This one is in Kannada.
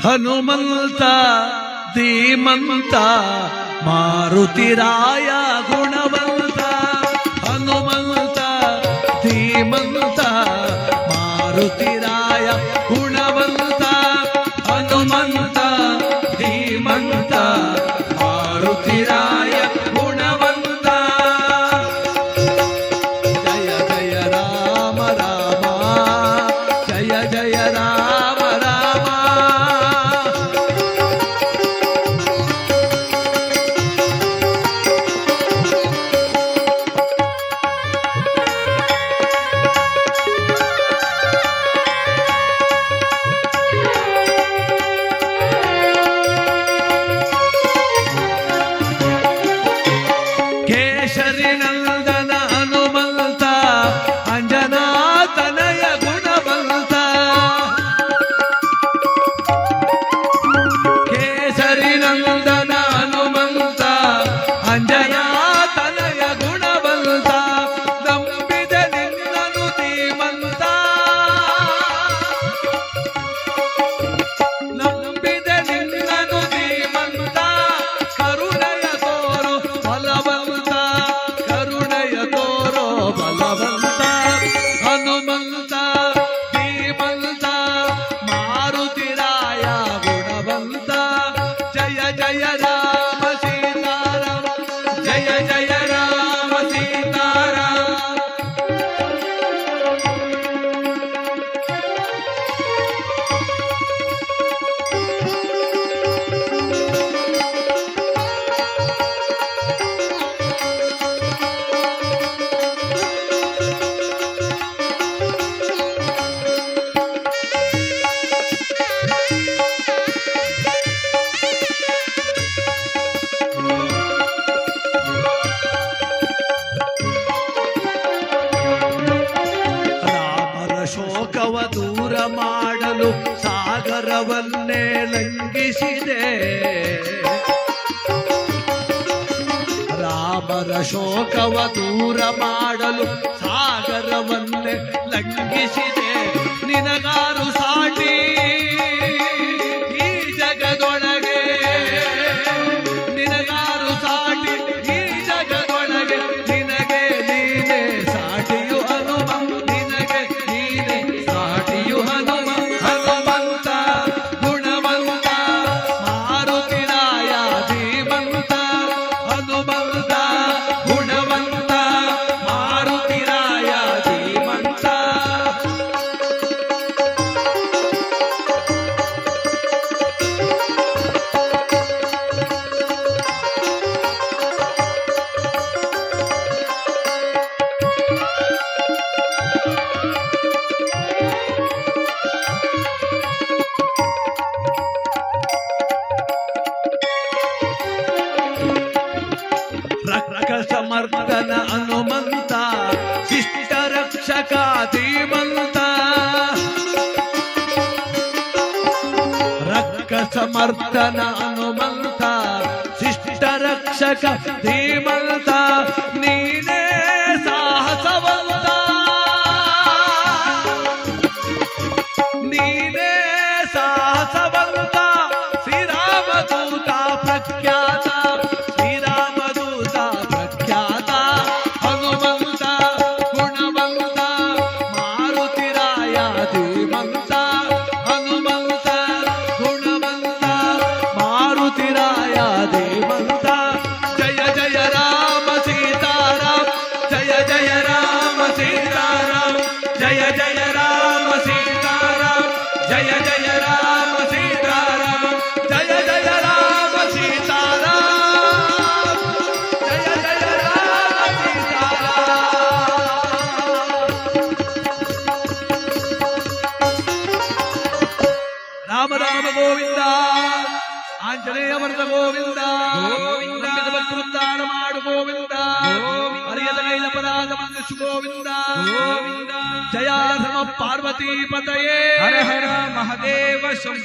ಹನುಮಂತ ಧೀಮಂತ ಮಾರುತಿರಾಯ ಗುಣವಂತ ಹನುಮಂತ ಧೀಮಂತ ಮಾರುತಿರಾಯ ಗುಣವಂತ ಹನುಮಂತ ಧೀಮಂತ ಮಾರುತಿರಾಯ ಗುಣವಂತ ಜಯ ಜಯ ರಾಮ ರಾಮ ಜಯ ಜಯ ರಾಮ ರಾಮ ಕೇಶರಿನಂದನ ಹನುಮಂತ ಅಂಜನಾತನಯ ಗುಣವಂತ ಕೇಶರಿನಂದನ ಹನುಮಂತ ಅಂಜನಾತನಯ ಗುಣವಂತ ನಂಬಿದ ನಿನ್ನನು ಧೀಮಂತ ನಂಬಿದ ನಿನ್ನನು ಧೀಮಂತ ಕರುಣೆಯ ತೋರು ಬಲವಂತ ಕರುಣೆಯ ತೋರೋ ಬಲವಂತ ಹನುಮಂತ ಧೀಮಂತ ಮಾರುತಿರಾಯ ಗುಣವಂತ ಜಯ ಜಯ ರಾಮ ಸೀತಾರಾಮ ಜಯ ಜಯ ರಾಮ ಸೀತಾರಾಮ ರಾಮರ ಶೋಕವ ದೂರ ಮಾಡಲು ಸಾಗರವನ್ನೇ ಲಂಘಿಸಿದೆ ರಾಮರ ಶೋಕವ ದೂರ ಮಾಡಲು ಸಾಗರವನ್ನೇ ಲಂಘಿಸಿದೆ ನಿನಗಾರು ಸಾಟಿ ಈ ಜಗದೊಳಗೆ ನಿನಗಾರು ಸಾಟಿ ಈ ಜಗದೊಳಗೆ ನಿನಗೆ ನೀನೆ ಸಾಟಿಯು ಹನುಮ ನಿನಗೆ ನೀನೆ ಸಾಟಿಯು ಹನುಮ ಹನುಮಂತ ಗುಣವಂತ ಮಾರುತಿರಾಯ ಧೀಮಂತ ಹನುಮಂತ ಗುಣವಂತ ಮಾರುತಿರಾಯ ಧೀಮಂತ ಸಮರ್ಥನ ಹನುಮಂತ ಶಿಷ್ಟ ರಕ್ಷಕ ಧೀಮಂತ ರಕ್ಕ ಸಮರ್ಥನ ಹನುಮಂತ ಶಿಷ್ಟ ರಕ್ಷಕ ಧೀಮಂತ ನೀನೇ ಸಾಹಸವಂತ ನೀನೇ ಸಾಹಸವಂತ ಶ್ರೀರಾಮದೂತ ಪ್ರಖ್ಯಾತ ಶ್ರೀರಾಮದೂತ ಪ್ರಖ್ಯಾತ ಹನುಮಂತ ಗುಣವಂತ ಮಾರುತಿರಾಯ ಧೀಮಂತ ಹನುಮಂತ ಗುಣವಂತ ಮಾರುತಿರಾಯ ಧೀಮಂತ ಜಯ ಜಯ ರಾಮ ಸೀತಾರಾಮ ಜಯ ಜಯ ರಾಮ ಸೀತಾರಾಮ ಜಯ ಜಯ ರಾಮ ಸೀತಾರಾಮ ಜಯ ಜಯ ರಾಮ ಸೀತಾರಾಮ ಜಯ ಜಯ ರಾಮ ಸೀತಾರಾಮ ಜಯ ಜಯ ರಾಮ ಸೀತಾರಾಮ ರಾಮ ರಾಮ ಗೋವಿಂದ ಆಂಜನೇಯ ವರದ ಗೋವಿಂದ ಗೋವಿಂದ ಭಕ್ತರುದ್ಧಾರ ಮಾಡು ಗೋವಿಂದ ಹರಿಯದ ಅಪರಾಧ ಮನ್ನಿಸು ಗೋವಿಂದ ಗೋವಿಂದ ಜಯ ಧರ್ಮ ಪಾರ್ವತಿ ಪತಯೇ ಹರ ಹರ ಮಹದೇವ ಶಂಭೋ